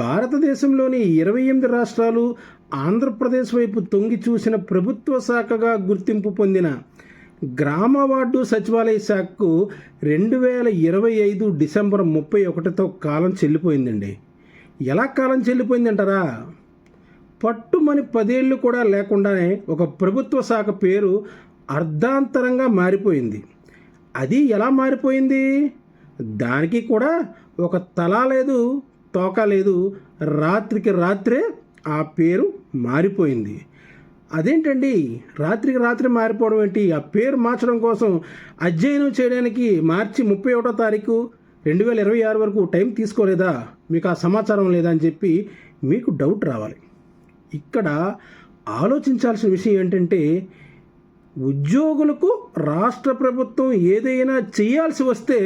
భారతదేశంలోని 28 రాష్ట్రాలు ఆంధ్రప్రదేశ్ వైపు తొంగి చూసిన ప్రభుత్వ శాఖగా గుర్తింపు పొందిన గ్రామ వార్డు సచివాలయ శాఖకు 2025 డిసెంబర్ 31తో కాలం చెల్లిపోయిందండి. ఎలా కాలం చెల్లిపోయిందంటారా? పట్టుమని 10 ఏళ్ళు కూడా లేకుండానే ఒక ప్రభుత్వ శాఖ పేరు అర్ధాంతరంగా మారిపోయింది. అది ఎలా మారిపోయింది? దానికి కూడా ఒక తల లేదు, తోక లేదు. రాత్రికి రాత్రే ఆ పేరు మారిపోయింది. అదేంటండి, రాత్రికి రాత్రి మారిపోవడం ఏంటి? ఆ పేరు మార్చడం కోసం అధ్యయనం చేయడానికి మార్చి 31వ తారీఖు 2026 వరకు టైం తీసుకోలేదా? మీకు ఆ సమాచారం లేదా అని చెప్పి మీకు డౌట్ రావాలి. ఇక్కడ ఆలోచించాల్సిన విషయం ఏంటంటే, ఉద్యోగులకు రాష్ట్ర ప్రభుత్వం ఏదైనా చేయాల్సి వస్తే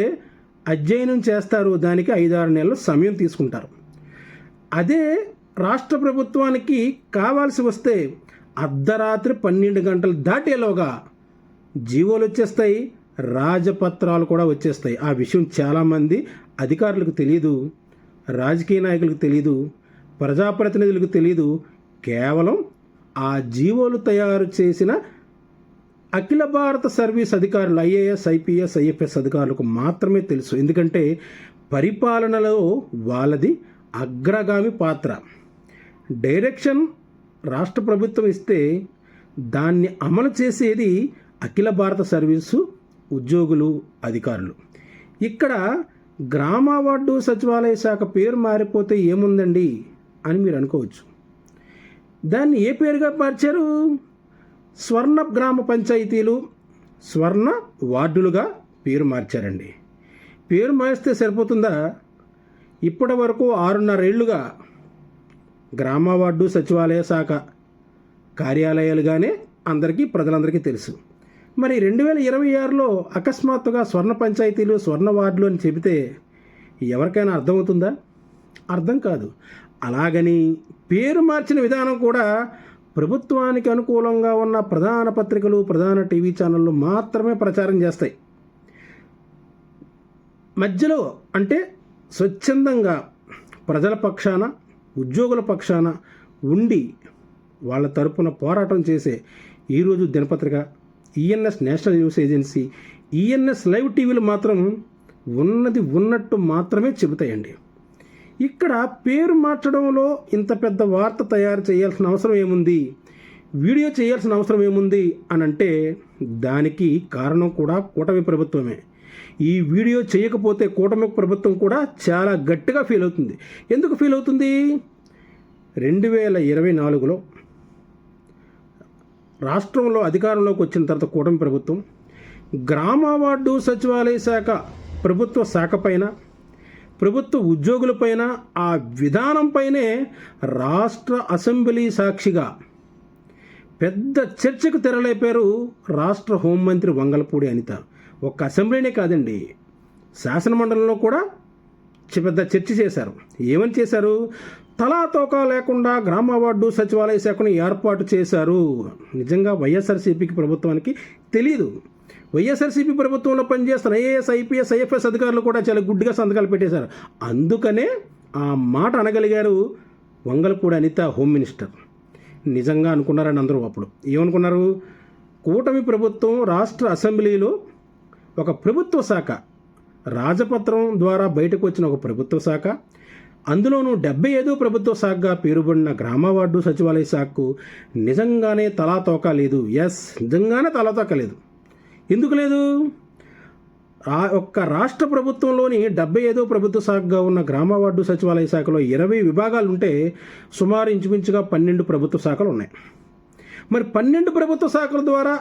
అధ్యయనం చేస్తారు. దానికి 5-6 నెలలు సమయం తీసుకుంటారు. అదే రాష్ట్ర ప్రభుత్వానికి కావాల్సి వస్తే అర్ధరాత్రి 12 గంటలు దాటేలోగా జీవోలు వచ్చేస్తాయి, రాజపత్రాలు కూడా వచ్చేస్తాయి. ఆ విషయం చాలామంది అధికారులకు తెలియదు, రాజకీయ నాయకులకు తెలియదు, ప్రజాప్రతినిధులకు తెలియదు. కేవలం ఆ జీవోలు తయారు చేసిన అఖిల భారత సర్వీస్ అధికారులు, ఐఏఎస్, ఐపీఎస్, ఐఎఫ్ఎస్ అధికారులకు మాత్రమే తెలుసు. ఎందుకంటే పరిపాలనలో వాళ్ళది అగ్రగామి పాత్ర. డైరెక్షన్ రాష్ట్ర ప్రభుత్వం ఇస్తే దాన్ని అమలు చేసేది అఖిల భారత సర్వీసు ఉద్యోగులు, అధికారులు. ఇక్కడ గ్రామ వార్డు సచివాలయ శాఖ పేరు మారిపోతే ఏముందండి అని మీరు అనుకోవచ్చు. దాన్ని ఏ పేరుగా మార్చారు? స్వర్ణ గ్రామ పంచాయతీలు, స్వర్ణ వార్డులుగా పేరు మార్చారండి. పేరు మారిస్తే సరిపోతుందా? ఇప్పటి వరకు 6.5 ఏళ్లుగా గ్రామ వార్డు సచివాలయ శాఖ కార్యాలయాలుగానే ప్రజలందరికీ తెలుసు. మరి 2026లో అకస్మాత్తుగా స్వర్ణ పంచాయతీలు, స్వర్ణ వార్డులు అని చెబితే ఎవరికైనా అర్థమవుతుందా? అర్థం కాదు. అలాగని పేరు మార్చిన విధానం కూడా ప్రభుత్వానికి అనుకూలంగా ఉన్న ప్రధాన పత్రికలు, ప్రధాన టీవీ ఛానళ్ళు మాత్రమే ప్రచారం చేస్తాయి. మధ్యలో అంటే స్వచ్ఛందంగా ప్రజల పక్షాన, ఉద్యోగుల పక్షాన ఉండి వాళ్ళ తరపున పోరాటం చేసే ఈరోజు దినపత్రిక, ENS national news agency, ENS live టీవీలు మాత్రం ఉన్నది ఉన్నట్టు మాత్రమే చెబుతాయండి. ఇక్కడ పేరు మార్చడంలో ఇంత పెద్ద వార్త తయారు చేయాల్సిన అవసరం ఏముంది, వీడియో చేయాల్సిన అవసరం ఏముంది అని అంటే దానికి కారణం కూడా కూటమి ప్రభుత్వమే. ఈ వీడియో చేయకపోతే కూటమి ప్రభుత్వం కూడా చాలా గట్టిగా ఫీల్ అవుతుంది. ఎందుకు ఫీల్ అవుతుంది? 2024లో రాష్ట్రంలో అధికారంలోకి వచ్చిన తర్వాత కూటమి ప్రభుత్వం గ్రామ వార్డు సచివాలయ శాఖ ప్రభుత్వ శాఖ పైన, ప్రభుత్వ ఉద్యోగులపైన, ఆ విధానంపైనే రాష్ట్ర అసెంబ్లీ సాక్షిగా పెద్ద చర్చకు తెరలేపారు రాష్ట్ర హోంమంత్రి వంగలపూడి అనిత. ఒక్క అసెంబ్లీనే కాదండి, శాసనమండలిలో కూడా పెద్ద చర్చ చేశారు. ఏమని చేశారు? తలాతోకా లేకుండా గ్రామ వార్డు సచివాలయ శాఖను ఏర్పాటు చేశారు. నిజంగా వైఎస్ఆర్సీపీకి ప్రభుత్వానికి తెలియదు. వైఎస్ఆర్సీపీ ప్రభుత్వంలో పనిచేస్తున్న ఐఏఎస్, ఐపీఎస్, ఐఎఫ్ఎస్ అధికారులు కూడా చాలా గుడ్డిగా సంతకాలు పెట్టేశారు. అందుకనే ఆ మాట అనగలిగారు వంగలపూడి అనిత, హోమ్ మినిస్టర్. నిజంగా అనుకున్నారని అందరూ. అప్పుడు ఏమనుకున్నారు? కూటమి ప్రభుత్వం రాష్ట్ర అసెంబ్లీలో ఒక ప్రభుత్వ శాఖ, రాజపత్రం ద్వారా బయటకు వచ్చిన ఒక ప్రభుత్వ శాఖ, అందులోనూ 75 ప్రభుత్వ శాఖగా పేరుబడిన గ్రామ వార్డు సచివాలయ శాఖకు నిజంగానే తలాతోక లేదు. నిజంగానే తలాతోక లేదు. ఎందుకు లేదు? ఒక్క రాష్ట్ర ప్రభుత్వంలోని 75 ప్రభుత్వ శాఖగా ఉన్న గ్రామ వార్డు సచివాలయ శాఖలో 20 విభాగాలు ఉంటే సుమారు ఇంచుమించుగా 12 ప్రభుత్వ శాఖలు ఉన్నాయి. మరి 12 ప్రభుత్వ శాఖల ద్వారా,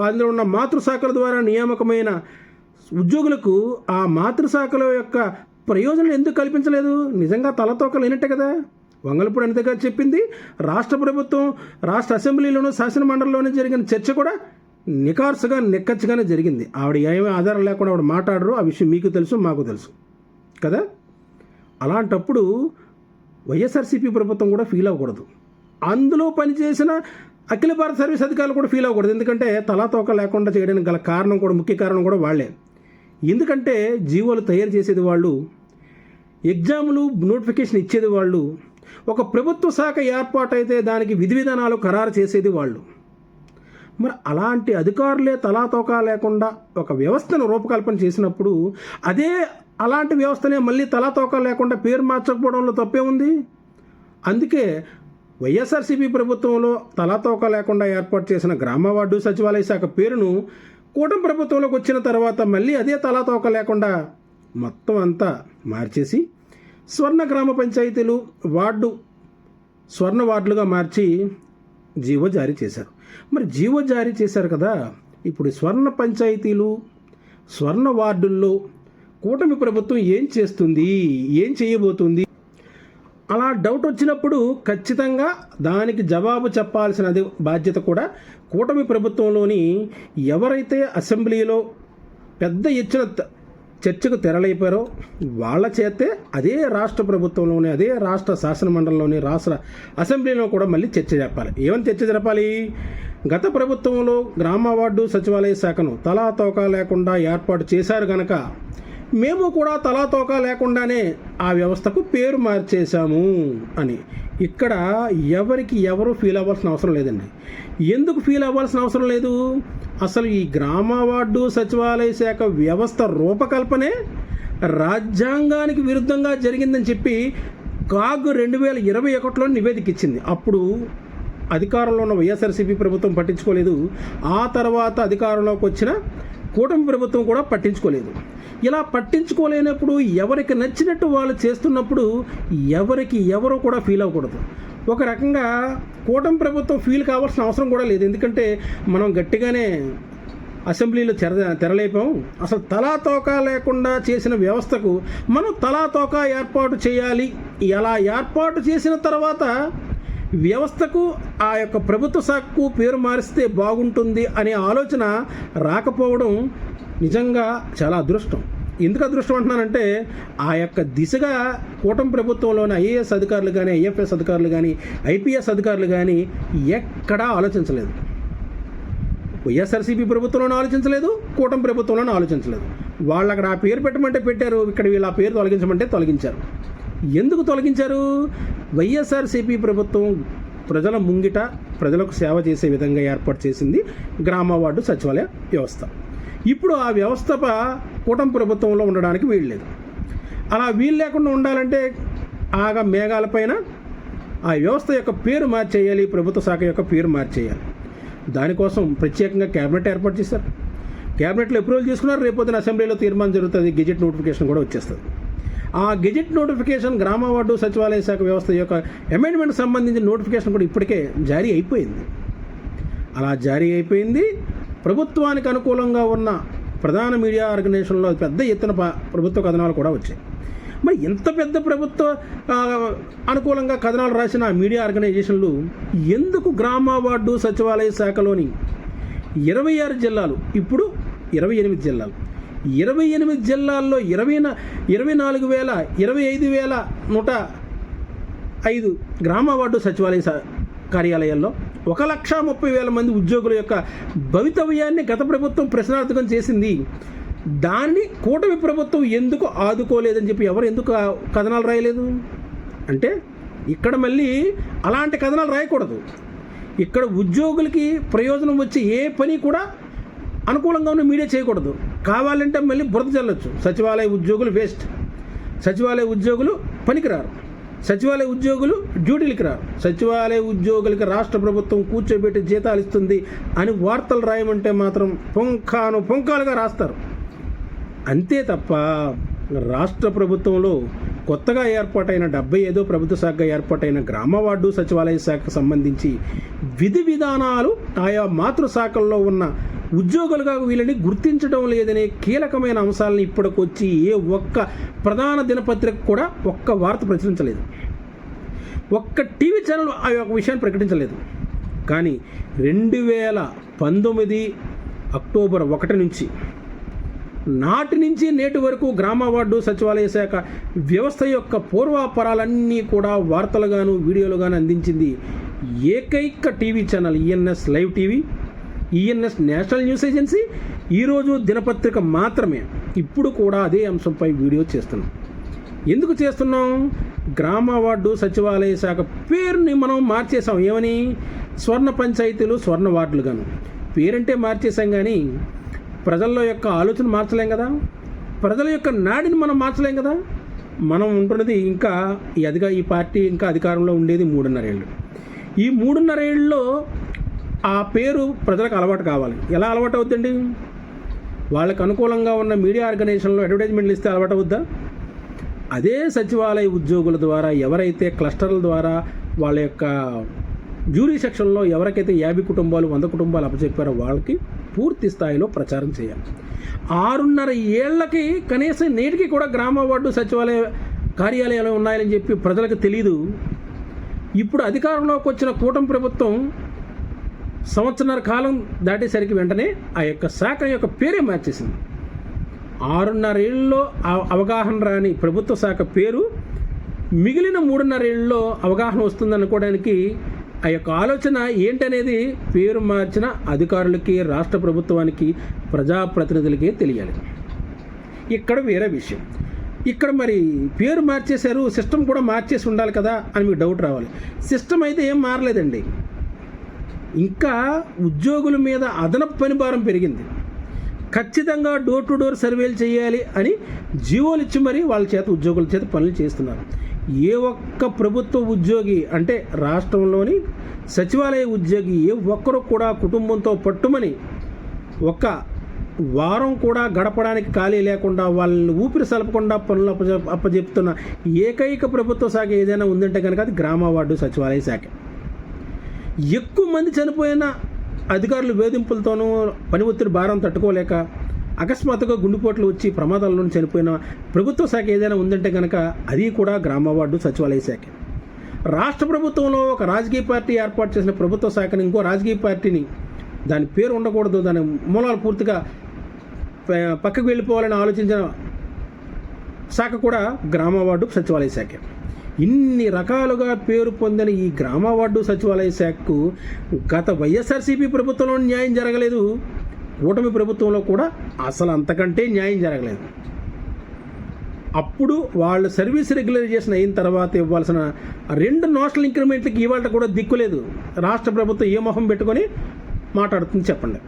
అందులో ఉన్న మాతృశాఖల ద్వారా నియామకమైన ఉద్యోగులకు ఆ మాతృశాఖల యొక్క ప్రయోజనం ఎందుకు కల్పించలేదు? నిజంగా తలతోక లేనట్టే కదా. వంగలపూడి అనిత గారు చెప్పింది. రాష్ట్ర ప్రభుత్వం, రాష్ట్ర అసెంబ్లీలోనూ శాసన మండలిలోనూ జరిగిన చర్చ కూడా నికార్సుగా, నిక్కచ్చిగానే జరిగింది. ఆవిడ ఏమీ ఆధారం లేకుండా ఆవిడ మాట్లాడరు. ఆ విషయం మీకు తెలుసు, మాకు తెలుసు కదా. అలాంటప్పుడు వైఎస్ఆర్సీపీ ప్రభుత్వం కూడా ఫీల్ అవ్వకూడదు. అందులో పనిచేసిన అఖిల భారత సర్వీస్ అధికారులు కూడా ఫీల్ అవ్వకూడదు. ఎందుకంటే తలాతోక లేకుండా చేయడానికి గల కారణం కూడా, ముఖ్య కారణం కూడా వాళ్ళే. ఎందుకంటే జీవోలు తయారు చేసేది వాళ్ళు. ఎగ్జాములు నోటిఫికేషన్ ఇచ్చేది వాళ్ళు, ఒక ప్రభుత్వ శాఖ ఏర్పాటైతే దానికి విధి విధానాలు ఖరారు చేసేది వాళ్ళు. మరి అలాంటి అధికారులే తలాతోకా లేకుండా ఒక వ్యవస్థను రూపకల్పన చేసినప్పుడు అలాంటి వ్యవస్థనే మళ్ళీ తలాతోకా లేకుండా పేరు మార్చకపోవడంలో తప్పే ఉంది. అందుకే వైఎస్ఆర్సీపీ ప్రభుత్వంలో తలాతోకా లేకుండా ఏర్పాటు చేసిన గ్రామ వార్డు సచివాలయ శాఖ పేరును కూటమి ప్రభుత్వంలోకి వచ్చిన తర్వాత మళ్ళీ అదే తలాతోకా లేకుండా మొత్తం అంతా మార్చేసి స్వర్ణ గ్రామ పంచాయతీలు స్వర్ణ వార్డులుగా మార్చి జీవో జారీ చేశారు. మరి జీవో జారీ చేశారు కదా, ఇప్పుడు స్వర్ణ పంచాయతీలు స్వర్ణ వార్డుల్లో కూటమి ప్రభుత్వం ఏం చేస్తుంది, ఏం చేయబోతుంది? అలా డౌట్ వచ్చినప్పుడు ఖచ్చితంగా దానికి జవాబు చెప్పాల్సిన బాధ్యత కూడా కూటమి ప్రభుత్వంలోని ఎవరైతే అసెంబ్లీలో పెద్ద ఎత్తున చర్చకు తెరలేపారో వాళ్ళ చేతే అదే రాష్ట్ర ప్రభుత్వంలోని అదే రాష్ట్ర శాసనమండలిలోని రాష్ట్ర అసెంబ్లీలో కూడా మళ్ళీ చర్చ జరపాలి. ఏమని చర్చ జరపాలి? గత ప్రభుత్వంలో గ్రామ వార్డు సచివాలయ శాఖను తలాతోకా లేకుండా ఏర్పాటు చేశారు కనుక మేము కూడా తలాతోకా లేకుండానే ఆ వ్యవస్థకు పేరు మార్చేశాము అని. ఇక్కడ ఎవరు ఫీల్ అవ్వాల్సిన అవసరం లేదండి. ఎందుకు ఫీల్ అవ్వాల్సిన అవసరం లేదు? అసలు ఈ గ్రామ వార్డు సచివాలయ శాఖ వ్యవస్థ రూపకల్పనే రాజ్యాంగానికి విరుద్ధంగా జరిగిందని చెప్పి కాగ్ 2021లో నివేదిక ఇచ్చింది. అప్పుడు అధికారంలో ఉన్న వైఎస్ఆర్సీపీ ప్రభుత్వం పట్టించుకోలేదు. ఆ తర్వాత అధికారంలోకి వచ్చిన కూటమి ప్రభుత్వం కూడా పట్టించుకోలేదు. ఇలా పట్టించుకోలేనప్పుడు ఎవరికి నచ్చినట్టు వాళ్ళు చేస్తున్నప్పుడు ఎవరు కూడా ఫీల్ అవ్వకూడదు. ఒక రకంగా కూటమి ప్రభుత్వం ఫీల్ కావాల్సిన అవసరం కూడా లేదు. ఎందుకంటే మనం గట్టిగానే అసెంబ్లీలో తెరలేపాం. అసలు తలాతోకా లేకుండా చేసిన వ్యవస్థకు మనం తలాతోకా ఏర్పాటు చేయాలి. ఇలా ఏర్పాటు చేసిన తర్వాత వ్యవస్థకు ఆ యొక్క ప్రభుత్వ శాఖకు పేరు మారిస్తే బాగుంటుంది అనే ఆలోచన రాకపోవడం నిజంగా చాలా అదృష్టం. ఎందుకు అదృష్టం అంటున్నానంటే ఆ యొక్క దిశగా కూటమి ప్రభుత్వంలోని ఐఏఎస్ అధికారులు కానీ ఐఎఫ్ఎస్ అధికారులు కానీ ఐపీఎస్ అధికారులు కానీ ఎక్కడా ఆలోచించలేదు. వైఎస్ఆర్సీపీ ప్రభుత్వంలోనూ ఆలోచించలేదు, కూటమి ప్రభుత్వంలోనూ ఆలోచించలేదు. వాళ్ళు అక్కడ ఆ పేరు పెట్టమంటే పెట్టారు, ఇక్కడ వీళ్ళు ఆ పేరు తొలగించమంటే తొలగించారు. ఎందుకు తొలగించారు? వైఎస్ఆర్సీపీ ప్రభుత్వం ప్రజల ముంగిట ప్రజలకు సేవ చేసే విధంగా ఏర్పాటు చేసింది గ్రామ వార్డు సచివాలయ వ్యవస్థ. ఇప్పుడు ఆ వ్యవస్థ కూటమి ప్రభుత్వంలో ఉండడానికి వీల్లేదు. అలా వీలు లేకుండా ఉండాలంటే మేఘాలపైన ఆ వ్యవస్థ యొక్క పేరు మార్చేయాలి, ప్రభుత్వ శాఖ యొక్క పేరు మార్చేయాలి. దానికోసం ప్రత్యేకంగా క్యాబినెట్ ఏర్పాటు చేశారు. క్యాబినెట్లో అప్రూవల్ చేసుకున్నారు. రేపొద్దున అసెంబ్లీలో తీర్మానం జరుగుతుంది, గెజెట్ నోటిఫికేషన్ కూడా వచ్చేస్తుంది. ఆ గెజెట్ నోటిఫికేషన్ గ్రామ వార్డు సచివాలయ శాఖ వ్యవస్థ యొక్క అమెండ్మెంట్ సంబంధించిన నోటిఫికేషన్ కూడా ఇప్పటికే జారీ అయిపోయింది. అలా జారీ అయిపోయింది. ప్రభుత్వానికి అనుకూలంగా ఉన్న ప్రధాన మీడియా ఆర్గనైజేషన్లో పెద్ద ఎత్తున ప్రభుత్వ కథనాలు కూడా వచ్చాయి. మరి ఎంత పెద్ద ప్రభుత్వ అనుకూలంగా కథనాలు రాసిన మీడియా ఆర్గనైజేషన్లు ఎందుకు గ్రామ వార్డు సచివాలయ శాఖలోని 26 జిల్లాలు ఇప్పుడు 28 జిల్లాలు 28 జిల్లాల్లో 25,105 గ్రామ వార్డు సచివాలయ కార్యాలయాల్లో 1,30,000 మంది ఉద్యోగుల యొక్క భవితవ్యాన్ని గత ప్రభుత్వం ప్రశ్నార్థకం చేసింది. దాన్ని కూటమి ప్రభుత్వం ఎందుకు ఆదుకోలేదని చెప్పి ఎందుకు కథనాలు రాయలేదు? అంటే ఇక్కడ మళ్ళీ అలాంటి కథనాలు రాయకూడదు. ఇక్కడ ఉద్యోగులకి ప్రయోజనం వచ్చే ఏ పని కూడా అనుకూలంగా ఉన్న మీడియా చేయకూడదు. కావాలంటే మళ్ళీ బురద చల్లొచ్చు. సచివాలయ ఉద్యోగులు వేస్ట్, సచివాలయ ఉద్యోగులు పనికిరారు, సచివాలయ ఉద్యోగులు డ్యూటీలకి రారు, సచివాలయ ఉద్యోగులకి రాష్ట్ర ప్రభుత్వం కూర్చోబెట్టి జీతాలు ఇస్తుంది అని వార్తలు రాయమంటే మాత్రం పొంకాలుగా రాస్తారు. అంతే తప్ప రాష్ట్ర ప్రభుత్వంలో కొత్తగా ఏర్పాటైన 75వ ప్రభుత్వ శాఖగా ఏర్పాటైన గ్రామ వార్డు సచివాలయ శాఖకు సంబంధించి విధి విధానాలు ఆయా మాతృశాఖల్లో ఉన్న ఉద్యోగులుగా వీళ్ళని గుర్తించడం లేదనే కీలకమైన అంశాలను ఇప్పటికొచ్చి ఏ ఒక్క ప్రధాన దినపత్రిక కూడా ఒక్క వార్త ప్రచురించలేదు, ఒక్క టీవీ ఛానల్ ఆ యొక్క విషయాన్ని ప్రకటించలేదు. కానీ 2019 అక్టోబర్ 1 నుంచి నాటి నుంచి నేటి వరకు గ్రామ వార్డు సచివాలయ శాఖ వ్యవస్థ యొక్క పూర్వాపరాలన్నీ కూడా వార్తలుగాను వీడియోలుగాను అందించింది ఏకైక TV channel ENS live TV, ENS national news agency, ఈరోజు దినపత్రిక మాత్రమే. ఇప్పుడు కూడా అదే అంశంపై వీడియో చేస్తున్నాం. ఎందుకు చేస్తున్నాం? గ్రామ వార్డు సచివాలయ శాఖ పేరుని మనం మార్చేసాం. ఏమని? స్వర్ణ పంచాయతీలు, స్వర్ణ వార్డులుగాను. పేరంటే మార్చేసాం, కానీ ప్రజల యొక్క ఆలోచన మార్చలేం కదా, ప్రజల యొక్క నాడిని మనం మార్చలేం కదా. మనం ఉంటున్నది ఇంకా ఈ పార్టీ ఇంకా అధికారంలో ఉండేది 3.5 ఏళ్ళు. ఈ 3.5 ఏళ్ళలో ఆ పేరు ప్రజలకు అలవాటు కావాలి. ఎలా అలవాటు అవుద్దండి? వాళ్ళకు అనుకూలంగా ఉన్న మీడియా ఆర్గనైజేషన్లో అడ్వర్టైజ్మెంట్లు ఇస్తే అలవాటు అవుద్దా? అదే సచివాలయ ఉద్యోగుల ద్వారా, ఎవరైతే క్లస్టర్ల ద్వారా వాళ్ళ యొక్క జ్యూరీ సెక్షన్లో ఎవరికైతే 50 కుటుంబాలు 100 కుటుంబాలు అప్పచెప్పారో వాళ్ళకి పూర్తి స్థాయిలో ప్రచారం చేయాలి. 6.5 ఏళ్లకి కనీసం నేటికి కూడా గ్రామ వార్డు సచివాలయ కార్యాలయాలు ఉన్నాయని చెప్పి ప్రజలకు తెలియదు. ఇప్పుడు అధికారంలోకి వచ్చిన కూటమి ప్రభుత్వం సంవత్సరన్నర కాలం దాటేసరికి వెంటనే ఆ యొక్క శాఖ యొక్క పేరే మార్చేసింది. 6.5 ఏళ్ళలో అవగాహన రాని ప్రభుత్వ శాఖ పేరు మిగిలిన 3.5 ఏళ్ళలో అవగాహన వస్తుందనుకోవడానికి ఆ యొక్క ఆలోచన ఏంటనేది పేరు మార్చిన అధికారులకి, రాష్ట్ర ప్రభుత్వానికి, ప్రజాప్రతినిధులకే తెలియాలి. ఇక్కడ వేరే విషయం. ఇక్కడ మరి పేరు మార్చేశారు, సిస్టమ్ కూడా మార్చేసి ఉండాలి కదా అని మీకు డౌట్ రావాలి. సిస్టమ్ అయితే ఏం మారలేదండి. ఇంకా ఉద్యోగుల మీద అదనపు పని భారం పెరిగింది. ఖచ్చితంగా డోర్ టు డోర్ సర్వేలు చేయాలి అని జీవోలు ఇచ్చి మరీ వాళ్ళ చేత, ఉద్యోగుల చేత పనులు చేస్తున్నారు. ఏ ఒక్క ప్రభుత్వ ఉద్యోగి అంటే రాష్ట్రంలోని సచివాలయ ఉద్యోగి ఏ ఒక్కరు కూడా కుటుంబంతో పట్టుమని ఒక్క వారం కూడా గడపడానికి ఖాళీ లేకుండా, వాళ్ళని ఊపిరి సలపకుండా పనులు అప్పచెప్తున్న ఏకైక ప్రభుత్వ శాఖ ఏదైనా ఉందంటే కనుక అది గ్రామ వార్డు సచివాలయ శాఖ. ఎక్కువ మంది చనిపోయిన అధికారులు వేధింపులతోనూ పని ఒత్తిడి భారం తట్టుకోలేక అకస్మాత్తుగా గుండెపోట్లు వచ్చి ప్రమాదాల్లో చనిపోయిన ప్రభుత్వ శాఖ ఏదైనా ఉందంటే కనుక అది కూడా గ్రామ వార్డు సచివాలయ శాఖ. రాష్ట్ర ప్రభుత్వంలో ఒక రాజకీయ పార్టీ ఏర్పాటు చేసిన ప్రభుత్వ శాఖని ఇంకో రాజకీయ పార్టీని, దాని పేరు ఉండకూడదు, దాని మూలాలు పూర్తిగా పక్కకు వెళ్ళిపోవాలని ఆలోచించిన శాఖ కూడా గ్రామ వార్డు సచివాలయ శాఖ. ఇన్ని రకాలుగా పేరు పొందిన ఈ గ్రామ వార్డు సచివాలయ శాఖకు గత వైఎస్ఆర్సీపీ ప్రభుత్వంలో న్యాయం జరగలేదు, కూటమి ప్రభుత్వంలో కూడా అసలు అంతకంటే న్యాయం జరగలేదు. అప్పుడు వాళ్ళు సర్వీస్ రెగ్యులరైజేషన్ అయిన తర్వాత ఇవ్వాల్సిన 2 నేషనల్ ఇంక్రిమెంట్లకి ఇవాళ కూడా దిక్కులేదు. రాష్ట్ర ప్రభుత్వం ఏ మొహం పెట్టుకొని మాట్లాడుతుంది చెప్పండి?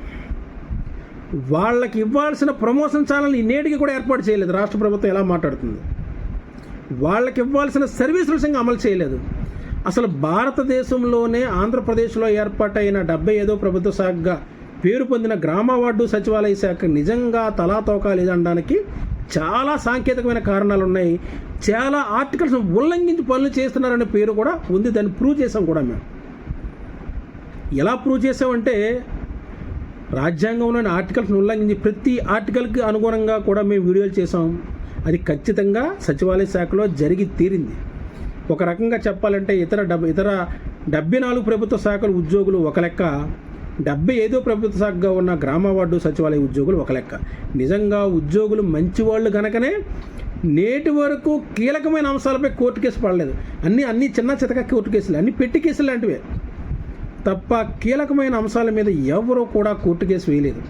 వాళ్ళకి ఇవ్వాల్సిన ప్రమోషన్ ఛానల్ నేటికి కూడా ఏర్పాటు చేయలేదు రాష్ట్ర ప్రభుత్వం. ఎలా మాట్లాడుతుంది? వాళ్ళకి ఇవ్వాల్సిన సర్వీస్ రూల్స్ అమలు చేయలేదు. అసలు భారతదేశంలోనే ఆంధ్రప్రదేశ్లో ఏర్పాటైన 75వ ప్రభుత్వ శాఖగా పేరు పొందిన గ్రామ వార్డు సచివాలయ శాఖ నిజంగా తలాతోకా లేదనడానికి చాలా సాంకేతికమైన కారణాలు ఉన్నాయి. చాలా ఆర్టికల్స్ ఉల్లంఘించి పనులు చేస్తున్నారనే పేరు కూడా ఉంది. దాన్ని ప్రూవ్ చేసాం కూడా మేము. ఎలా ప్రూవ్ చేసామంటే రాజ్యాంగంలోని ఆర్టికల్స్ని ఉల్లంఘించి ప్రతి ఆర్టికల్కి అనుగుణంగా కూడా మేము వీడియోలు చేసాం. అది ఖచ్చితంగా సచివాలయ శాఖలో జరిగి తీరింది. ఒక రకంగా చెప్పాలంటే ఇతర 74 ప్రభుత్వ శాఖల ఉద్యోగులు ఒక లెక్క, 75వ ప్రభుత్వ శాఖగా ఉన్న గ్రామ వార్డు సచివాలయ ఉద్యోగులు ఒక లెక్క. నిజంగా ఉద్యోగులు మంచివాళ్ళు కనుకనే నేటి వరకు కీలకమైన అంశాలపై కోర్టు కేసు పడలేదు. అన్ని చిన్న చితక కోర్టు కేసులు, అన్ని పెట్టి కేసులు లాంటివే తప్ప కీలకమైన అంశాల మీద ఎవరూ కూడా కోర్టు కేసు వేయలేదు.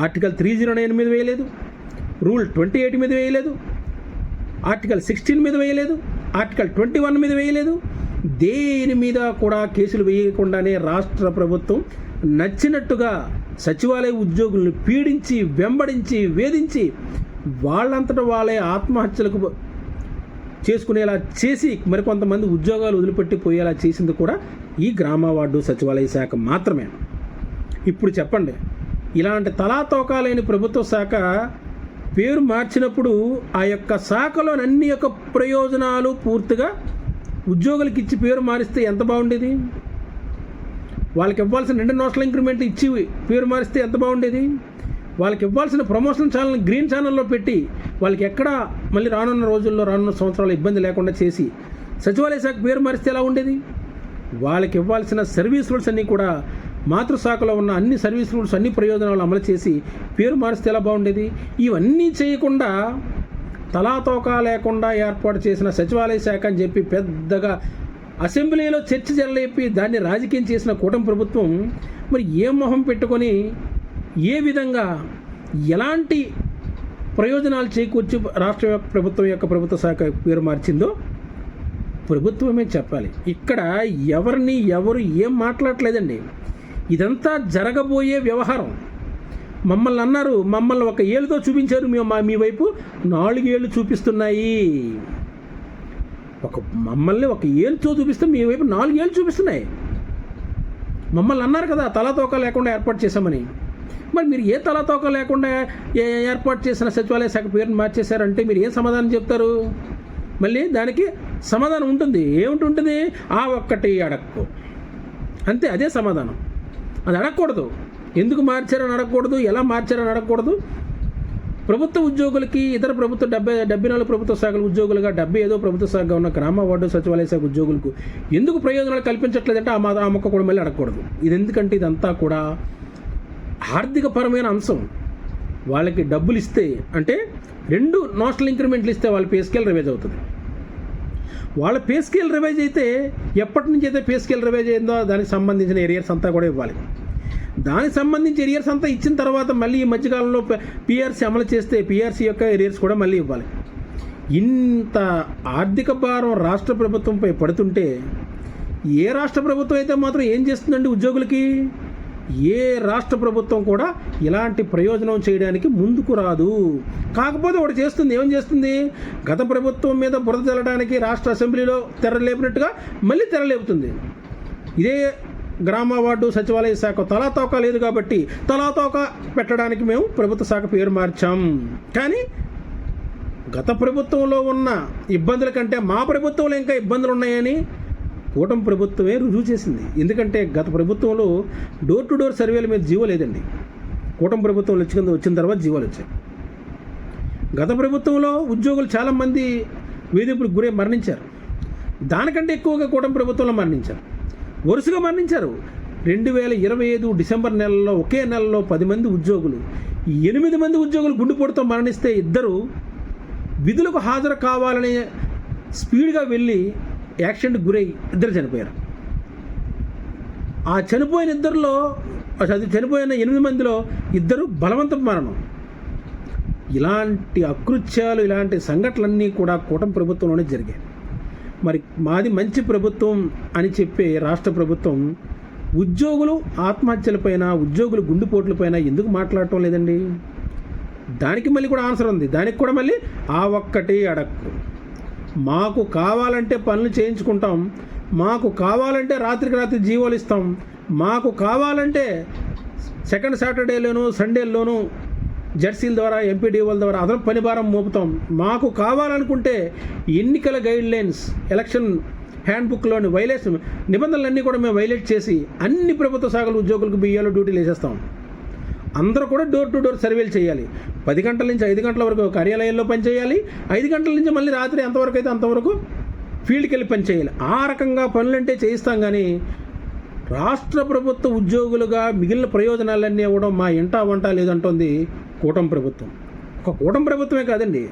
ఆర్టికల్ 309 మీద వేయలేదు, రూల్ 28 మీద వేయలేదు, ఆర్టికల్ 16 మీద వేయలేదు, ఆర్టికల్ 21 మీద వేయలేదు. దేని మీద కూడా కేసులు వేయకుండానే రాష్ట్ర ప్రభుత్వం నచ్చినట్టుగా సచివాలయ ఉద్యోగులను పీడించి, వెంబడించి, వేధించి వాళ్ళంతటా వాళ్ళే ఆత్మహత్యలకు చేసుకునేలా చేసి మరికొంతమంది ఉద్యోగాలు వదిలిపెట్టి పోయేలా చేసింది కూడా ఈ గ్రామ వార్డు సచివాలయ శాఖ మాత్రమే. ఇప్పుడు చెప్పండి, ఇలాంటి తలాతోకాలేని ప్రభుత్వ శాఖ పేరు మార్చినప్పుడు ఆ యొక్క శాఖలోని అన్ని యొక్క ప్రయోజనాలు పూర్తిగా ఉద్యోగులకు ఇచ్చి పేరు మారిస్తే ఎంత బాగుండేది? వాళ్ళకి ఇవ్వాల్సిన 2 నేషనల్ ఇంక్రిమెంట్ ఇచ్చి పేరు మారిస్తే ఎంత బాగుండేది? వాళ్ళకి ఇవ్వాల్సిన ప్రమోషన్ ఛానల్ని గ్రీన్ ఛానల్లో పెట్టి వాళ్ళకి ఎక్కడ మళ్ళీ రానున్న రోజుల్లో, రానున్న సంవత్సరాలు ఇబ్బంది లేకుండా చేసి సచివాలయ శాఖ పేరు మారిస్తే ఎలా ఉండేది? వాళ్ళకి ఇవ్వాల్సిన సర్వీస్ రూల్స్ అన్నీ కూడా మాతృశాఖలో ఉన్న అన్ని సర్వీస్ రూల్స్, అన్ని ప్రయోజనాలు అమలు చేసి పేరు మారిస్తే ఎలా బాగుండేది? ఇవన్నీ చేయకుండా తలాతోకా లేకుండా ఏర్పాటు చేసిన సచివాలయ శాఖ అని చెప్పి పెద్దగా అసెంబ్లీలో చర్చ జరలేపి దాన్ని రాజకీయం చేసిన కూటమి ప్రభుత్వం మరి ఏ మొహం పెట్టుకొని, ఏ విధంగా, ఎలాంటి ప్రయోజనాలు చేకూర్చి రాష్ట్ర ప్రభుత్వం యొక్క ప్రభుత్వ శాఖ పేరు మార్చిందో ప్రభుత్వమే చెప్పాలి. ఇక్కడ ఎవరు ఏం మాట్లాడట్లేదండి. ఇదంతా జరగబోయే వ్యవహారం. మమ్మల్ని అన్నారు, మమ్మల్ని ఒక ఏళ్ళతో చూపించారు, మీ వైపు 4 ఏళ్ళు చూపిస్తున్నాయి. మమ్మల్ని ఒక ఏళ్ళతో చూపిస్తే మీ వైపు 4 ఏళ్ళు చూపిస్తున్నాయి. మమ్మల్ని అన్నారు కదా తలాతోక లేకుండా ఏర్పాటు చేశామని. మరి మీరు ఏ తలాతోక లేకుండా ఏర్పాటు చేసిన సచివాలయ శాఖ పేరుని మార్చేశారంటే మీరు ఏం సమాధానం చెప్తారు? మళ్ళీ దానికి సమాధానం ఉంటుంది. ఏమిటి? ఆ ఒక్కటి అడక్కు, అంతే. అదే సమాధానం. అది అడగకూడదు. ఎందుకు మార్చారని అడగకూడదు, ఎలా మార్చారని అడగకూడదు. ప్రభుత్వ ఉద్యోగులకి ఇతర ప్రభుత్వ 74 ప్రభుత్వ శాఖల ఉద్యోగులుగా 75 ప్రభుత్వ శాఖగా ఉన్న గ్రామ వార్డు సచివాలయ శాఖ ఉద్యోగులకు ఎందుకు ప్రయోజనాలు కల్పించట్లేదంటే ఆ మొక్క కూడా మళ్ళీ అడగకూడదు. ఇది ఎందుకంటే ఇదంతా కూడా ఆర్థికపరమైన అంశం. వాళ్ళకి డబ్బులు ఇస్తే అంటే 2 నేషనల్ ఇంక్రిమెంట్లు ఇస్తే వాళ్ళ పే స్కేల్ రివైజ్ అవుతుంది. వాళ్ళ పే స్కేల్ రివైజ్ అయితే ఎప్పటి నుంచి అయితే పే స్కేల్ రివైజ్ అయిందో దానికి సంబంధించిన ఏరియర్స్ అంతా కూడా ఇవ్వాలి. దానికి సంబంధించి ఏరియర్స్ అంతా ఇచ్చిన తర్వాత మళ్ళీ ఈ మధ్యకాలంలో పిఆర్సీ అమలు చేస్తే పిఆర్సీ యొక్క ఏరియర్స్ కూడా మళ్ళీ ఇవ్వాలి. ఇంత ఆర్థిక భారం రాష్ట్ర ప్రభుత్వంపై పడుతుంటే ఏ రాష్ట్ర ప్రభుత్వం అయితే మాత్రం ఏం చేస్తుందండి ఉద్యోగులకి? ఏ రాష్ట్ర ప్రభుత్వం కూడా ఇలాంటి ప్రయోజనం చేయడానికి ముందుకు రాదు. కాకపోతే ఒకటి చేస్తుంది. ఏం చేస్తుంది? గత ప్రభుత్వం మీద బురద చల్లడానికి రాష్ట్ర అసెంబ్లీలో తెరలేపినట్టుగా మళ్ళీ తెరలేపుతుంది. ఇదే గ్రామ వార్డు సచివాలయ శాఖ తలాతోక లేదు కాబట్టి తలాతోక పెట్టడానికి మేము ప్రభుత్వ శాఖ పేరు మార్చాం. కానీ గత ప్రభుత్వంలో ఉన్న ఇబ్బందుల కంటే మా ప్రభుత్వంలో ఇంకా ఇబ్బందులు ఉన్నాయని కూటమి ప్రభుత్వమే రుజువు చేసింది. ఎందుకంటే గత ప్రభుత్వంలో డోర్ టు డోర్ సర్వేల మీద జీవో లేదండి. కూటమి ప్రభుత్వం వచ్చిన తర్వాత జీవోలు వచ్చాయి. గత ప్రభుత్వంలో ఉద్యోగులు చాలామంది వేధింపులకు గురై మరణించారు. దానికంటే ఎక్కువగా కూటమి ప్రభుత్వంలో మరణించారు. వరుసగా మరణించారు. 2025 డిసెంబర్ నెలలో ఒకే నెలలో 10 మంది ఉద్యోగులు, 8 మంది ఉద్యోగులు గుండెపోటుతో మరణిస్తే 2 విధులకు హాజరు కావాలని స్పీడ్గా వెళ్ళి యాక్సిడెంట్కి గురై 2 చనిపోయారు. ఆ చనిపోయిన 8 మందిలో 2 బలవంతపు మరణం. ఇలాంటి అకృత్యాలు, ఇలాంటి సంఘటనలన్నీ కూడా కూటమి ప్రభుత్వంలోనే జరిగాయి. మరి మాది మంచి ప్రభుత్వం అని చెప్పే రాష్ట్ర ప్రభుత్వం ఉద్యోగులు ఆత్మహత్యలపైన, ఉద్యోగులు గుండెపోట్లపైన ఎందుకు మాట్లాడటం లేదండి? దానికి మళ్ళీ కూడా ఆన్సర్ ఉంది. దానికి కూడా మళ్ళీ ఆ ఒక్కటి అడక్కు. మాకు కావాలంటే పనులు చేయించుకుంటాం, మాకు కావాలంటే రాత్రికి రాత్రి జీవోలు ఇస్తాం, మాకు కావాలంటే సెకండ్ సాటర్డేలోనూ సండేల్లోనూ జెడ్సీల ద్వారా ఎంపీడీఓల ద్వారా అదనపు పని భారం మోపుతాం, మాకు కావాలనుకుంటే ఎన్నికల గైడ్లైన్స్ ఎలక్షన్ హ్యాండ్బుక్లోని నిబంధనలన్నీ కూడా మేము వైలేట్ చేసి అన్ని ప్రభుత్వ శాఖల ఉద్యోగులకు బియ్యాలు డ్యూటీలు వేసేస్తాం. అందరూ కూడా డోర్ టు డోర్ సర్వేలు చేయాలి. 10 గంటల నుంచి 5 గంటల వరకు కార్యాలయాల్లో పనిచేయాలి. 5 గంటల నుంచి మళ్ళీ రాత్రి ఎంతవరకు అయితే అంతవరకు ఫీల్డ్కి వెళ్ళి పనిచేయాలి. ఆ రకంగా పనులంటే చేయిస్తాం. కానీ రాష్ట్ర ప్రభుత్వ ఉద్యోగులుగా మిగిలిన ప్రయోజనాలన్నీ ఇవ్వడం మా ఇంటా వంట లేదంటోంది కూటమి ప్రభుత్వం. ఒక కూటమి ప్రభుత్వమే కాదండి,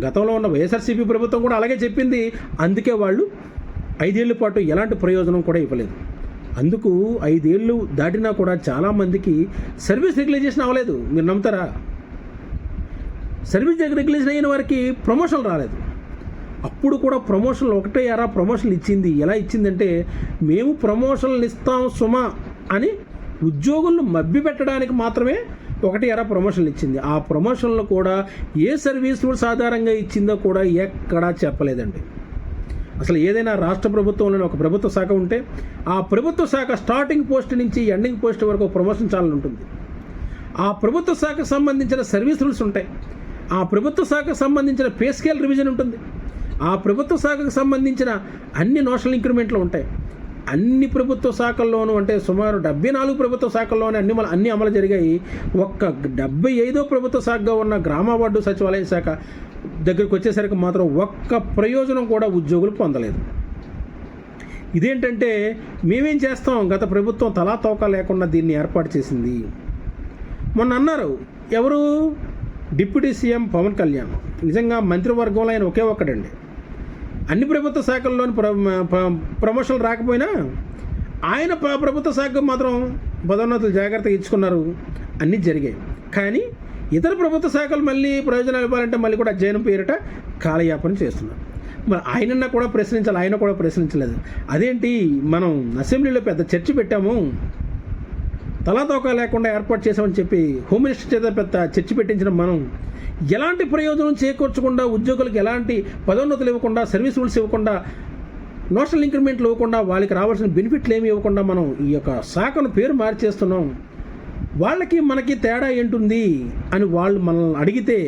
గతంలో ఉన్న వైఎస్ఆర్సీపీ ప్రభుత్వం కూడా అలాగే చెప్పింది. అందుకే వాళ్ళు 5 ఏళ్ల పాటు ఎలాంటి ప్రయోజనం కూడా ఇవ్వలేదు. అందుకు 5 ఏళ్ళు దాటినా కూడా చాలామందికి సర్వీస్ రెగ్యులేషన్ అవ్వలేదు. మీరు నమ్ముతారా? సర్వీస్ రెగ్యులేషన్ అయిన వారికి ప్రమోషన్లు రాలేదు. అప్పుడు కూడా ప్రమోషన్లు 1 ప్రమోషన్లు ఇచ్చింది. ఎలా ఇచ్చిందంటే, మేము ప్రమోషన్లు ఇస్తాం సుమా అని ఉద్యోగులను మభ్య పెట్టడానికి మాత్రమే 1 ప్రమోషన్లు ఇచ్చింది. ఆ ప్రమోషన్లు కూడా ఏ సర్వీస్ రూల్స్ ఆధారంగా ఇచ్చిందో కూడా ఎక్కడా చెప్పలేదండి. అసలు ఏదైనా రాష్ట్ర ప్రభుత్వంలోని ఒక ప్రభుత్వ శాఖ ఉంటే ఆ ప్రభుత్వ శాఖ స్టార్టింగ్ పోస్ట్ నుంచి ఎండింగ్ పోస్ట్ వరకు ప్రమోషన్ ఛానల్ ఉంటుంది. ఆ ప్రభుత్వ శాఖకు సంబంధించిన సర్వీస్ రూల్స్ ఉంటాయి. ఆ ప్రభుత్వ శాఖకు సంబంధించిన పే స్కేల్ రివిజన్ ఉంటుంది. ఆ ప్రభుత్వ శాఖకు సంబంధించిన అన్ని నేషనల్ ఇంక్రిమెంట్లు ఉంటాయి. అన్ని ప్రభుత్వ శాఖల్లోనూ అంటే సుమారు 74 ప్రభుత్వ శాఖల్లోనే అన్ని అమలు జరిగాయి. ఒక్క 75వ ప్రభుత్వ శాఖగా ఉన్న గ్రామ వార్డు సచివాలయ శాఖ దగ్గరికి వచ్చేసరికి మాత్రం ఒక్క ప్రయోజనం కూడా ఉద్యోగులు పొందలేదు. ఇదేంటంటే మేమేం చేస్తాం, గత ప్రభుత్వం తలా తోక లేకుండా దీన్ని ఏర్పాటు చేసింది. మొన్న అన్నారు ఎవరు, డిప్యూటీ సీఎం పవన్ కళ్యాణ్. నిజంగా మంత్రివర్గంలో ఆయన ఒకే ఒక్కడండి. అన్ని ప్రభుత్వ శాఖల్లోని ప్రమోషన్లు రాకపోయినా ఆయన ప్రభుత్వ శాఖకు మాత్రం పదోన్నతులు జాగ్రత్తగా ఇచ్చుకున్నారు. అన్నీ జరిగాయి. కానీ ఇతర ప్రభుత్వ శాఖలు మళ్ళీ ప్రయోజనాలు ఇవ్వాలంటే మళ్ళీ కూడా అధ్యయనం పేరిట కాలయాపన చేస్తున్నారు. మరి ఆయనన్నా కూడా ప్రశ్నించాలి, ఆయన కూడా ప్రశ్నించలేదు. అదేంటి, మనం అసెంబ్లీలో పెద్ద చర్చ పెట్టాము, తలాతోకా లేకుండా ఏర్పాటు చేసామని చెప్పి హోమ్ మినిస్టర్ చేత పెద్ద చర్చ పెట్టించిన మనం ఎలాంటి ప్రయోజనం చేకూర్చకుండా, ఉద్యోగులకు ఎలాంటి పదోన్నతులు ఇవ్వకుండా, సర్వీస్ రూల్స్ ఇవ్వకుండా, నోషనల్ ఇంక్రిమెంట్లు ఇవ్వకుండా, వాళ్ళకి రావాల్సిన బెనిఫిట్లు ఏమి ఇవ్వకుండా మనం ఈ యొక్క శాఖను పేరు మార్చేస్తున్నాం, వాళ్ళకి మనకి తేడా ఏంటుంది అని వాళ్ళు మనల్ని అడిగితే,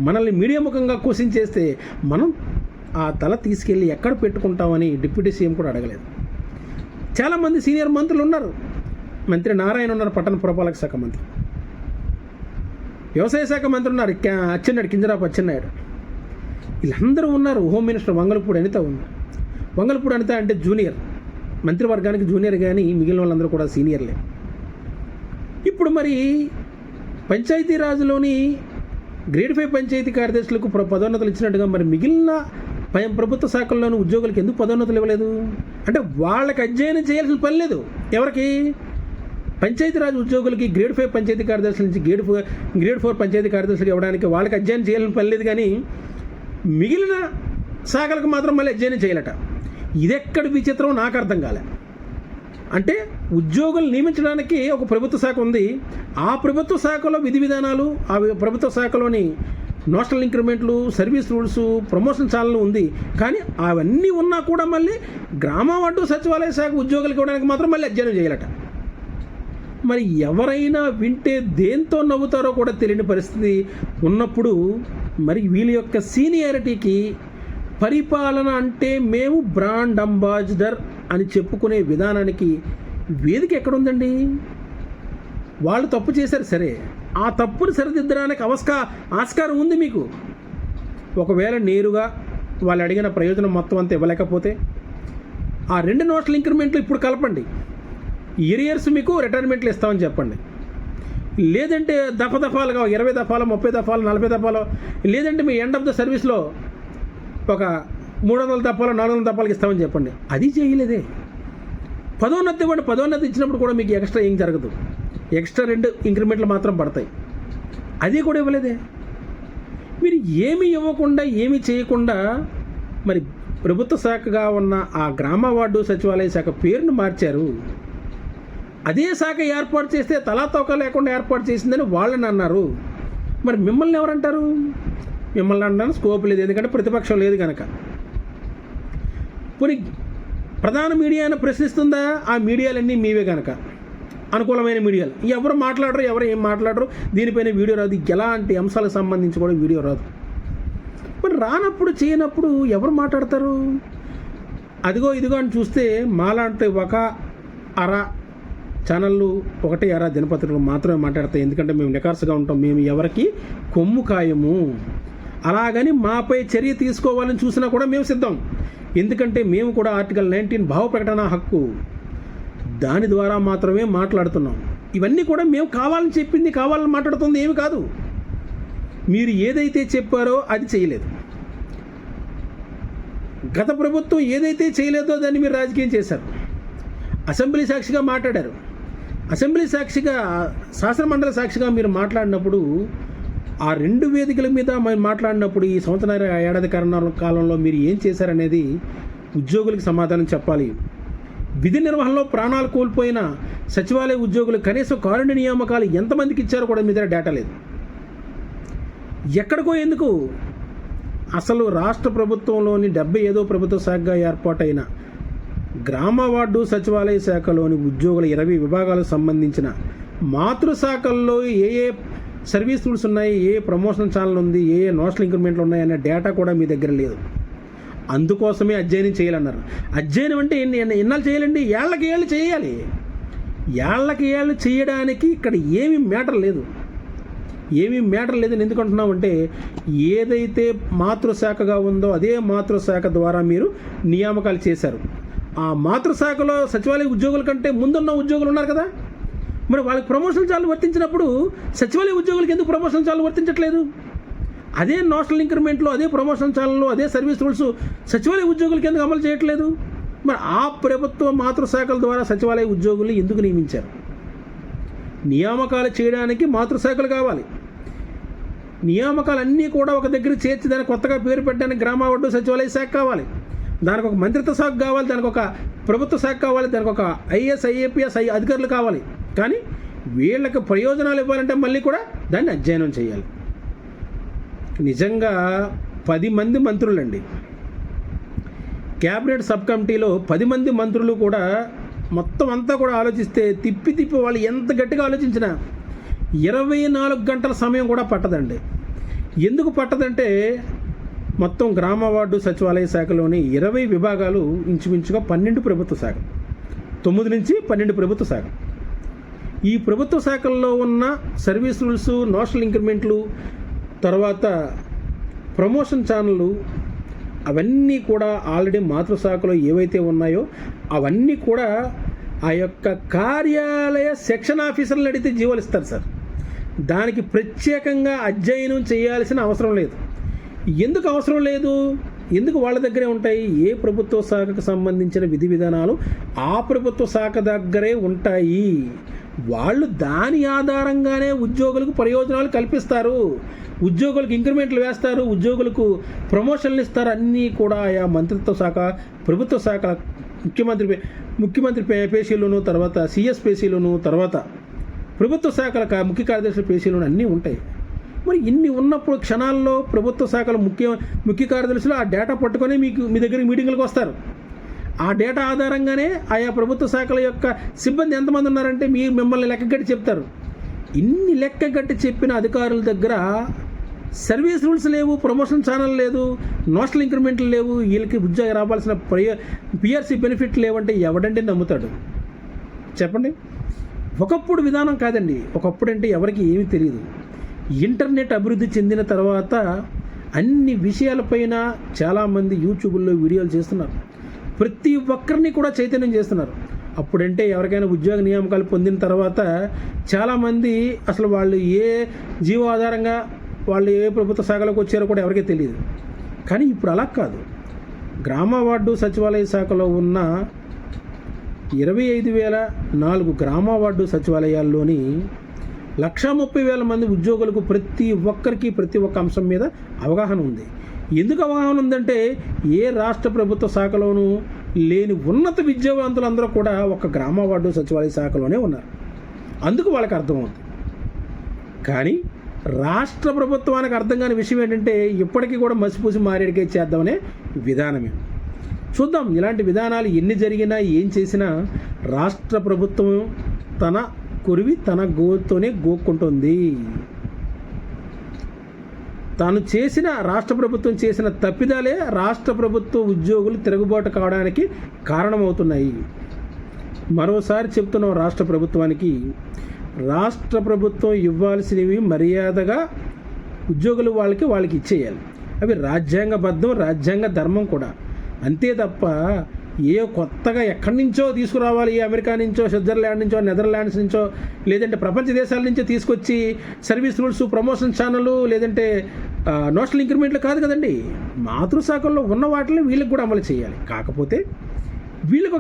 మనల్ని మీడియా ముఖంగా క్వశ్చన్ చేస్తే మనం ఆ తల తీసుకెళ్ళి ఎక్కడ పెట్టుకుంటామని డిప్యూటీ సీఎం కూడా అడగలేదు. చాలామంది సీనియర్ మంత్రులు ఉన్నారు. మంత్రి నారాయణ ఉన్నారు, పట్టణ పురపాలక శాఖ మంత్రి. వ్యవసాయ శాఖ మంత్రి ఉన్నారు, అచ్చెన్నాయుడు, కింజరాపు అచ్చెన్నాయుడు. వీళ్ళందరూ ఉన్నారు. హోమ్ మినిస్టర్ వంగలపూడి అనిత ఉంది. వంగలపూడి అనిత అంటే జూనియర్, మంత్రివర్గానికి జూనియర్, కానీ మిగిలిన వాళ్ళందరూ కూడా సీనియర్లే. ఇప్పుడు మరి పంచాయతీరాజ్లోని గ్రేడ్ 5 పంచాయతీ కార్యదర్శులకు పదోన్నతులు ఇచ్చినట్టుగా మరి మిగిలిన ప్రభుత్వ శాఖల్లోని ఉద్యోగులకు ఎందుకు పదోన్నతులు ఇవ్వలేదు? అంటే వాళ్ళకి అధ్యయనం చేయాల్సిన పని లేదు. ఎవరికి? పంచాయతీరాజ్ ఉద్యోగులకి గ్రేడ్ 5 పంచాయతీ కార్యదర్శుల నుంచి గ్రేడ్ 4 పంచాయతీ కార్యదర్శులకు ఇవ్వడానికి వాళ్ళకి అధ్యయనం చేయాలని పని లేదు, కానీ మిగిలిన శాఖలకు మాత్రం మళ్ళీ అధ్యయనం చేయాలట. ఇదెక్కడి విచిత్రం నాకు అర్థం కాలే. అంటే ఉద్యోగులు నియమించడానికి ఒక ప్రభుత్వ శాఖ ఉంది, ఆ ప్రభుత్వ శాఖలో విధి విధానాలు, ఆ ప్రభుత్వ శాఖలోని నోషనల్ ఇంక్రిమెంట్లు, సర్వీస్ రూల్స్, ప్రమోషన్ ఛానల్ ఉంది, కానీ అవన్నీ ఉన్నా కూడా మళ్ళీ గ్రామ వార్డు సచివాలయ శాఖ ఉద్యోగులకు ఇవ్వడానికి మాత్రం మళ్ళీ అధ్యయనం చేయాలట. మరి ఎవరైనా వింటే దేంతో నవ్వుతారో కూడా తెలియని పరిస్థితి ఉన్నప్పుడు మరి వీళ్ళ యొక్క సీనియారిటీకి, పరిపాలన అంటే మేము బ్రాండ్ అంబాసిడర్ అని చెప్పుకునే విధానానికి వేదిక ఎక్కడుందండి? వాళ్ళు తప్పు చేశారు, సరే, ఆ తప్పును సరిదిద్దడానికి ఆస్కారం ఉంది మీకు. ఒకవేళ నేరుగా వాళ్ళు అడిగిన ప్రయోజనం మొత్తం అంతా ఇవ్వలేకపోతే ఆ 2 నోషనల్ ఇంక్రిమెంట్లు ఇప్పుడు కలపండి, ఇయర్స్ మీకు రిటైర్మెంట్లు ఇస్తామని చెప్పండి. లేదంటే దఫాలుగా 20 దఫాలు, 30 దఫాలు, 40 దఫాలు, లేదంటే మీ ఎండ్ ఆఫ్ ద సర్వీస్లో ఒక 300 దఫాలు, 400 దఫాలకు ఇస్తామని చెప్పండి. అది చేయలేదే. పదోన్నతి ఇవ్వండి. పదోన్నతి ఇచ్చినప్పుడు కూడా మీకు ఎక్స్ట్రా ఏం జరగదు, ఎక్స్ట్రా 2 ఇంక్రిమెంట్లు మాత్రం పడతాయి. అది కూడా ఇవ్వలేదే. మీరు ఏమీ ఇవ్వకుండా, ఏమీ చేయకుండా మరి ప్రభుత్వ శాఖగా ఉన్న ఆ గ్రామ వార్డు సచివాలయ శాఖ పేరును మార్చారు. అదే శాఖ ఏర్పాటు చేస్తే తలాతోక లేకుండా ఏర్పాటు చేసిందని వాళ్ళని అన్నారు. మరి మిమ్మల్ని ఎవరంటారు? మిమ్మల్ని అనడానికి స్కోప్ లేదు, ఎందుకంటే ప్రతిపక్షం లేదు కనుక. పోనీ ప్రధాన మీడియాను ప్రశ్నిస్తుందా? ఆ మీడియాలన్నీ మీవే కనుక, అనుకూలమైన మీడియాలు. ఎవరు మాట్లాడరు, ఎవరు ఏం మాట్లాడరు, దీనిపైన వీడియో రాదు, ఎలాంటి అంశాలకు సంబంధించి కూడా వీడియో రాదు. మరి రానప్పుడు, చేయనప్పుడు ఎవరు మాట్లాడతారు? అదిగో ఇదిగో అని చూస్తే మాలాంటి ఒక అర ఛానళ్ళు, ఒకటి అర దినపత్రికలు మాత్రమే మాట్లాడతాయి. ఎందుకంటే మేము నికార్సుగా ఉంటాం, మేము ఎవరికి కొమ్ము కాయము. అలాగని మాపై చర్య తీసుకోవాలని చూసినా కూడా మేము సిద్ధం. ఎందుకంటే మేము కూడా ఆర్టికల్ 19 భావ ప్రకటన హక్కు, దాని ద్వారా మాత్రమే మాట్లాడుతున్నాం. ఇవన్నీ కూడా మేము కావాలని చెప్పింది, కావాలని మాట్లాడుతుంది ఏమి కాదు. మీరు ఏదైతే చెప్పారో అది చేయలేదు. గత ప్రభుత్వం ఏదైతే చేయలేదో దాన్ని మీరు రాజకీయం చేశారు. అసెంబ్లీ సాక్షిగా మాట్లాడారు. అసెంబ్లీ సాక్షిగా, శాసనమండలి సాక్షిగా మీరు మాట్లాడినప్పుడు, ఆ 2 వేదికల మీద మేము మాట్లాడినప్పుడు ఈ సంవత్సరాల ఏడాది కాలంలో మీరు ఏం చేశారనేది ఉద్యోగులకు సమాధానం చెప్పాలి. విధి నిర్వహణలో ప్రాణాలు కోల్పోయిన సచివాలయ ఉద్యోగులు కనీసం కారుణ్య నియామకాలు ఎంతమందికి ఇచ్చారో కూడా మీ దగ్గర డేటా లేదు. ఎక్కడికో ఎందుకు? అసలు రాష్ట్ర ప్రభుత్వంలోని 75వ ప్రభుత్వ శాఖగా ఏర్పాటైన గ్రామ వార్డు సచివాలయ శాఖలోని ఉద్యోగుల 20 విభాగాలకు సంబంధించిన మాతృశాఖల్లో ఏ ఏ సర్వీస్ రూల్స్ ఉన్నాయి, ఏ ప్రమోషన్ ఛానల్ ఉంది, ఏ నోషనల్ ఇంక్రిమెంట్లు ఉన్నాయనే డేటా కూడా మీ దగ్గర లేదు. అందుకోసమే అధ్యయనం చేయాలన్నారు. అధ్యయనం అంటే ఎన్నాళ్ళు చేయాలండి? ఏళ్ళకి ఏళ్ళు చేయాలి. ఏళ్ళకి ఏళ్ళు చేయడానికి ఇక్కడ ఏమీ మ్యాటర్ లేదు. ఎందుకంటున్నామంటే ఏదైతే మాతృశాఖగా ఉందో అదే మాతృశాఖ ద్వారా మీరు నియామకాలు చేశారు. ఆ మాతృశాఖలో సచివాలయ ఉద్యోగుల కంటే ముందున్న ఉద్యోగులు ఉన్నారు కదా, మరి వాళ్ళకి ప్రమోషన్ ఛానల్ వర్తించినప్పుడు సచివాలయ ఉద్యోగులకి ఎందుకు ప్రమోషన్ ఛానల్ వర్తించట్లేదు? అదే నోషనల్ ఇంక్రిమెంట్లో, అదే ప్రమోషన్ ఛానల్లో, అదే సర్వీస్ రూల్స్ సచివాలయ ఉద్యోగులకి ఎందుకు అమలు చేయట్లేదు? మరి ఆ ప్రభుత్వ మాతృశాఖల ద్వారా సచివాలయ ఉద్యోగుల్ని ఎందుకు నియమించారు? నియామకాలు చేయడానికి మాతృశాఖలు కావాలి. నియామకాలన్నీ కూడా ఒక దగ్గర చేర్చి దానికి కొత్తగా పేరు పెట్టడానికి గ్రామావార్డు సచివాలయ శాఖ కావాలి, దానికి ఒక మంత్రిత్వ శాఖ కావాలి, దానికి ఒక ప్రభుత్వ శాఖ కావాలి, దానికి ఒక ఐఏఎస్ ఐఏపీఎస్ అధికారులు కావాలి. కానీ వీళ్ళకి ప్రయోజనాలు ఇవ్వాలంటే మళ్ళీ కూడా దాన్ని అధ్యయనం చేయాలి. నిజంగా 10 మంది మంత్రులండి, క్యాబినెట్ సబ్ కమిటీలో 10 మంది మంత్రులు కూడా మొత్తం అంతా కూడా ఆలోచిస్తే తిప్పి వాళ్ళు ఎంత గట్టిగా ఆలోచించినా 24 గంటల సమయం కూడా పట్టదండి. ఎందుకు పట్టదంటే మొత్తం గ్రామ వార్డు సచివాలయ శాఖలోని 20 విభాగాలు ఇంచుమించుగా 12 ప్రభుత్వ శాఖ, 9 నుంచి 12 ప్రభుత్వ శాఖ. ఈ ప్రభుత్వ శాఖల్లో ఉన్న సర్వీస్ రూల్స్, నేషనల్ ఇంక్రిమెంట్లు, తర్వాత ప్రమోషన్ ఛానళ్ళు అవన్నీ కూడా ఆల్రెడీ మాతృశాఖలో ఏవైతే ఉన్నాయో అవన్నీ కూడా ఆ యొక్క కార్యాలయ సెక్షన్ ఆఫీసర్లు అడిగితే జీవోలు ఇస్తారు సార్. దానికి ప్రత్యేకంగా అధ్యయనం చేయాల్సిన అవసరం లేదు. ఎందుకు అవసరం లేదు? ఎందుకు వాళ్ళ దగ్గరే ఉంటాయి? ఏ ప్రభుత్వ శాఖకు సంబంధించిన విధి విధానాలు ఆ ప్రభుత్వ శాఖ దగ్గరే ఉంటాయి. వాళ్ళు దాని ఆధారంగానే ఉద్యోగులకు ప్రయోజనాలు కల్పిస్తారు, ఉద్యోగులకు ఇంక్రిమెంట్లు వేస్తారు, ఉద్యోగులకు ప్రమోషన్లు ఇస్తారు. అన్నీ కూడా ఆయా మంత్రిత్వ శాఖ, ప్రభుత్వ శాఖ, ముఖ్యమంత్రి పేషీలోను, తర్వాత సిఎస్ పేషీలోను, తర్వాత ప్రభుత్వ శాఖల ముఖ్య కార్యదర్శుల పేషీలోను అన్నీ ఉంటాయి. మరి ఇన్ని ఉన్నప్పుడు క్షణాల్లో ప్రభుత్వ శాఖల ముఖ్య కార్యదర్శులు ఆ డేటా పట్టుకొని మీ దగ్గరికి మీటింగులకు వస్తారు. ఆ డేటా ఆధారంగానే ఆయా ప్రభుత్వ శాఖల యొక్క సిబ్బంది ఎంతమంది ఉన్నారంటే మిమ్మల్ని లెక్కగట్టి చెప్తారు. ఇన్ని లెక్కగట్టి చెప్పిన అధికారుల దగ్గర సర్వీస్ రూల్స్ లేవు, ప్రమోషన్ ఛానల్ లేదు, నేషనల్ ఇంక్రిమెంట్లు లేవు, వీళ్ళకి ఉద్యోగం రావాల్సిన పిఆర్సీ బెనిఫిట్ లేవంటే ఎవడంటే నమ్ముతాడు చెప్పండి? ఒకప్పుడు విధానం కాదండి. ఒకప్పుడు అంటే ఎవరికి ఏమీ తెలియదు. ఇంటర్నెట్ అభివృద్ధి చెందిన తర్వాత అన్ని విషయాలపైన చాలామంది యూట్యూబ్లో వీడియోలు చేస్తున్నారు, ప్రతి ఒక్కరిని కూడా చైతన్యం చేస్తున్నారు. అప్పుడంటే ఎవరికైనా ఉద్యోగ నియామకాలు పొందిన తర్వాత చాలామంది అసలు వాళ్ళు ఏ జీవో ఆధారంగా వాళ్ళు ఏ ప్రభుత్వ శాఖలోకి వచ్చారో కూడా ఎవరికీ తెలియదు. కానీ ఇప్పుడు అలా కాదు. గ్రామ వార్డు సచివాలయ శాఖలో ఉన్న 25,004 గ్రామ వార్డు సచివాలయాల్లోని 130,000 మంది ఉద్యోగులకు ప్రతి ఒక్క అంశం మీద అవగాహన ఉంది. ఎందుకు అవగాహన ఉందంటే ఏ రాష్ట్ర ప్రభుత్వ శాఖలోనూ లేని ఉన్నత విద్యావంతులందరూ కూడా ఒక గ్రామ వార్డు సచివాలయ శాఖలోనే ఉన్నారు. అందుకు వాళ్ళకి అర్థమవుతుంది. కానీ రాష్ట్ర ప్రభుత్వానికి అర్థం కాని విషయం ఏంటంటే ఇప్పటికీ కూడా మసిపూసి మారేడికే చేద్దామనే విధానమే. చూద్దాం, ఇలాంటి విధానాలు ఎన్ని జరిగినా ఏం చేసినా రాష్ట్ర ప్రభుత్వం తన కురివి తన గోతోనే గోక్కుంటుంది. రాష్ట్ర ప్రభుత్వం చేసిన తప్పిదాలే రాష్ట్ర ప్రభుత్వ ఉద్యోగులు తిరుగుబాటు కావడానికి కారణమవుతున్నాయి. మరోసారి చెప్తున్నాం, రాష్ట్ర ప్రభుత్వానికి రాష్ట్ర ప్రభుత్వం ఇవ్వాల్సినవి మర్యాదగా ఉద్యోగులు వాళ్ళకి ఇచ్చేయాలి. అవి రాజ్యాంగబద్ధం, రాజ్యాంగ ధర్మం కూడా. అంతే తప్ప కొత్తగా ఎక్కడి నుంచో తీసుకురావాలి, అమెరికా నుంచో, స్విట్జర్లాండ్ నుంచో, నెదర్లాండ్స్ నుంచో, లేదంటే ప్రపంచ దేశాల నుంచో తీసుకొచ్చి సర్వీస్ రూల్స్, ప్రమోషన్ ఛానళ్ళు, లేదంటే నేషనల్ ఇంక్రిమెంట్లు కాదు కదండి. మాతృశాఖల్లో ఉన్న వాటిని వీళ్ళకి కూడా అమలు చేయాలి. కాకపోతే వీళ్ళకి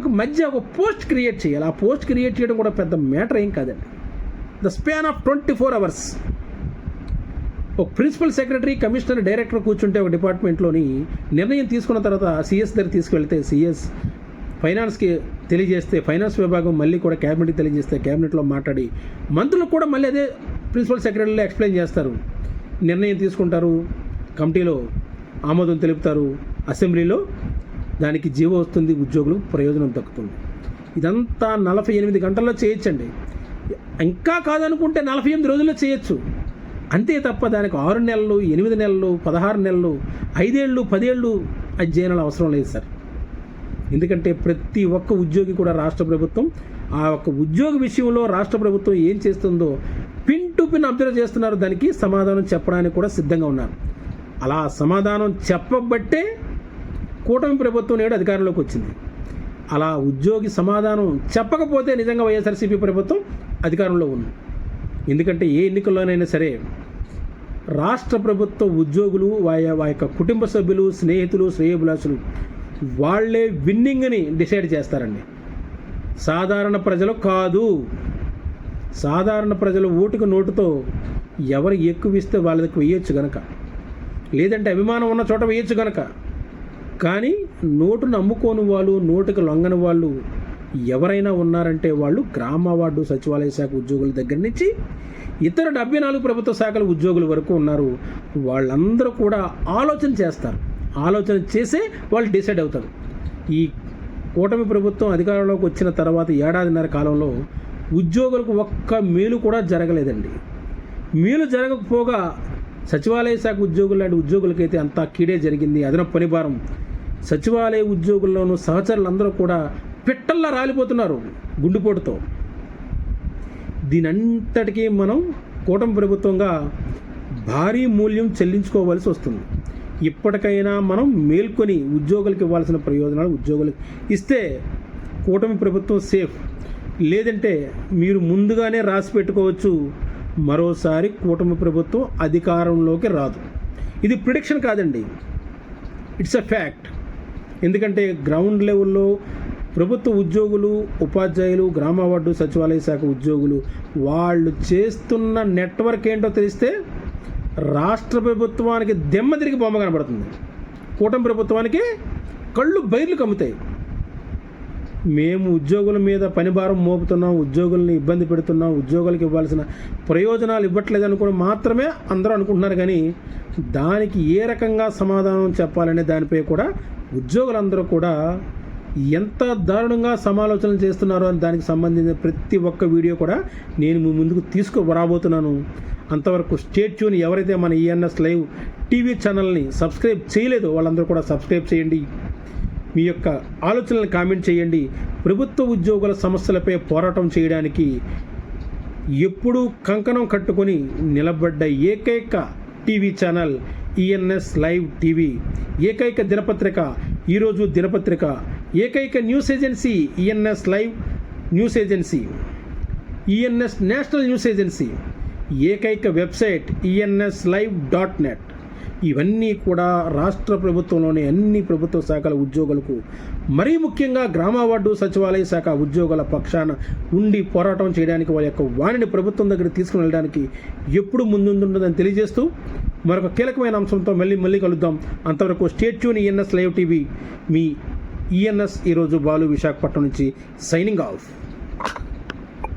ఒక పోస్ట్ క్రియేట్ చేయాలి. ఆ పోస్ట్ క్రియేట్ చేయడం కూడా పెద్ద మ్యాటర్ ఏం కాదండి. ద స్పాన్ ఆఫ్ 24 hours ఒక ప్రిన్సిపల్ సెక్రటరీ, కమిషనర్, డైరెక్టర్ కూర్చుంటే ఒక డిపార్ట్మెంట్లోని నిర్ణయం తీసుకున్న తర్వాత సిఎస్ దగ్గర తీసుకువెళ్తే సిఎస్ ఫైనాన్స్కి తెలియజేస్తే ఫైనాన్స్ విభాగం మళ్ళీ కూడా క్యాబినెట్కి తెలియజేస్తే క్యాబినెట్లో మాట్లాడి మంత్రులకు కూడా మళ్ళీ అదే ప్రిన్సిపల్ సెక్రటరీలో ఎక్స్ప్లెయిన్ చేస్తారు. నిర్ణయం తీసుకుంటారు, కమిటీలో ఆమోదం తెలుపుతారు, అసెంబ్లీలో దానికి జీవో వస్తుంది, ఉద్యోగులు ప్రయోజనం దక్కుతుంది. ఇదంతా 48 గంటల్లో చేయొచ్చండి. ఇంకా కాదనుకుంటే 48 రోజుల్లో చేయొచ్చు. అంతే తప్ప దానికి 6 నెలలు, 8 నెలలు, 16 నెలలు, 5 ఏళ్ళు, 10 ఏళ్ళు అధ్యయనాలు అవసరం లేదు సార్. ఎందుకంటే ప్రతి ఒక్క ఉద్యోగి కూడా రాష్ట్ర ప్రభుత్వం ఆ ఒక్క ఉద్యోగ విషయంలో రాష్ట్ర ప్రభుత్వం ఏం చేస్తుందో పిన్ టు పిన్ అబ్జర్వ్ చేస్తున్నారు. దానికి సమాధానం చెప్పడానికి కూడా సిద్ధంగా ఉన్నారు. అలా సమాధానం చెప్పబట్టే కూటమి ప్రభుత్వం నేడు అధికారంలోకి వచ్చింది. అలా ఉద్యోగి సమాధానం చెప్పకపోతే నిజంగా వైఎస్ఆర్సీపీ ప్రభుత్వం అధికారంలో ఉంది. ఎందుకంటే ఏ ఎన్నికల్లోనైనా సరే రాష్ట్ర ప్రభుత్వ ఉద్యోగులు వారి యొక్క కుటుంబ సభ్యులు, స్నేహితులు, శ్రేయోభిలాషులు వాళ్ళే విన్నింగ్ని డిసైడ్ చేస్తారండి. సాధారణ ప్రజలు కాదు. సాధారణ ప్రజలు ఓటుకు నోటుతో ఎవరు ఎక్కువ ఇస్తే వాళ్ళకి వేయొచ్చు గనక, లేదంటే అభిమానం ఉన్న చోట వేయొచ్చు గనక. కానీ నోటును నమ్ముకోని వాళ్ళు, నోటికి లొంగని వాళ్ళు ఎవరైనా ఉన్నారంటే వాళ్ళు గ్రామ వార్డు సచివాలయ శాఖ ఉద్యోగుల దగ్గర నుంచి ఇతర 74 ప్రభుత్వ శాఖల ఉద్యోగుల వరకు ఉన్నారు. వాళ్ళందరూ కూడా ఆలోచన చేస్తారు. ఆలోచన చేసే వాళ్ళు డిసైడ్ అవుతారు. ఈ కూటమి ప్రభుత్వం అధికారంలోకి వచ్చిన తర్వాత 1.5 ఏడాది కాలంలో ఉద్యోగులకు ఒక్క మేలు కూడా జరగలేదండి. మేలు జరగకపోగా సచివాలయ శాఖ ఉద్యోగులు లాంటి ఉద్యోగులకైతే అంతా కీడే జరిగింది. అదనపు పనిభారం. సచివాలయ ఉద్యోగుల్లోనూ సహచరులందరూ కూడా పిట్టల్లా రాలిపోతున్నారు గుండెపోటుతో. దీనంతటికీ మనం కూటమి ప్రభుత్వంగా భారీ మూల్యం చెల్లించుకోవాల్సి వస్తుంది. ఇప్పటికైనా మనం మేల్కొని ఉద్యోగులకు ఇవ్వాల్సిన ప్రయోజనాలు ఉద్యోగులకు ఇస్తే కూటమి ప్రభుత్వం సేఫ్. లేదంటే మీరు ముందుగానే రాసి పెట్టుకోవచ్చు, మరోసారి కూటమి ప్రభుత్వం అధికారంలోకి రాదు. ఇది ప్రిడిక్షన్ కాదండి, ఇట్స్ ఎ ఫ్యాక్ట్. ఎందుకంటే గ్రౌండ్ లెవెల్లో ప్రభుత్వ ఉద్యోగులు, ఉపాధ్యాయులు, గ్రామ వార్డు సచివాలయ శాఖ ఉద్యోగులు వాళ్ళు చేస్తున్న నెట్వర్క్ ఏంటో తెలిస్తే రాష్ట్ర ప్రభుత్వానికి దెమ్మ తిరిగి బొమ్మ కనబడుతుంది. కూటమి ప్రభుత్వానికి కళ్ళు బైర్లు కమ్ముతాయి. మేము ఉద్యోగుల మీద పనిభారం మోపుతున్నాం, ఉద్యోగుల్ని ఇబ్బంది పెడుతున్నాం, ఉద్యోగులకు ఇవ్వాల్సిన ప్రయోజనాలు ఇవ్వట్లేదు అనుకుని మాత్రమే అందరూ అనుకుంటున్నారు. కానీ దానికి ఏ రకంగా సమాధానం చెప్పాలనే దానిపై కూడా ఉద్యోగులందరూ కూడా ఎంత దారుణంగా సమాలోచనలు చేస్తున్నారో అని దానికి సంబంధించిన ప్రతి ఒక్క వీడియో కూడా నేను మీ ముందుకు తీసుకురాబోతున్నాను. అంతవరకు స్టేట్ ట్యూన్. ఎవరైతే మన ఈఎన్ఎస్ లైవ్ టీవీ ఛానల్ని సబ్స్క్రైబ్ చేయలేదో వాళ్ళందరూ కూడా సబ్స్క్రైబ్ చేయండి. మీ యొక్క ఆలోచనలను కామెంట్ చేయండి. ప్రభుత్వ ఉద్యోగుల సమస్యలపై పోరాటం చేయడానికి ఎప్పుడూ కంకణం కట్టుకొని నిలబడ్డ ఏకైక TV channel ENS live TV, ఏకైక దినపత్రిక ఈరోజు దినపత్రిక, ఏకైక news agency ENS live news agency, ENS national news agency, ఏకైక వెబ్సైట్ ENSLive.net. ఇవన్నీ కూడా రాష్ట్ర ప్రభుత్వంలోని అన్ని ప్రభుత్వ శాఖల ఉద్యోగులకు, మరీ ముఖ్యంగా గ్రామ వార్డు సచివాలయ శాఖ ఉద్యోగుల పక్షాన ఉండి పోరాటం చేయడానికి, వాళ్ళ యొక్క వాణిని ప్రభుత్వం దగ్గర తీసుకుని వెళ్ళడానికి ఎప్పుడు ముందుంటుందని తెలియజేస్తూ మరొక కీలకమైన అంశంతో మళ్ళీ కలుద్దాం. అంతవరకు stay tuned. ENS live TV. మీ ఈఎన్ఎస్ ఈరోజు బాలు, విశాఖపట్నం నుంచి సైనింగ్ ఆఫ్.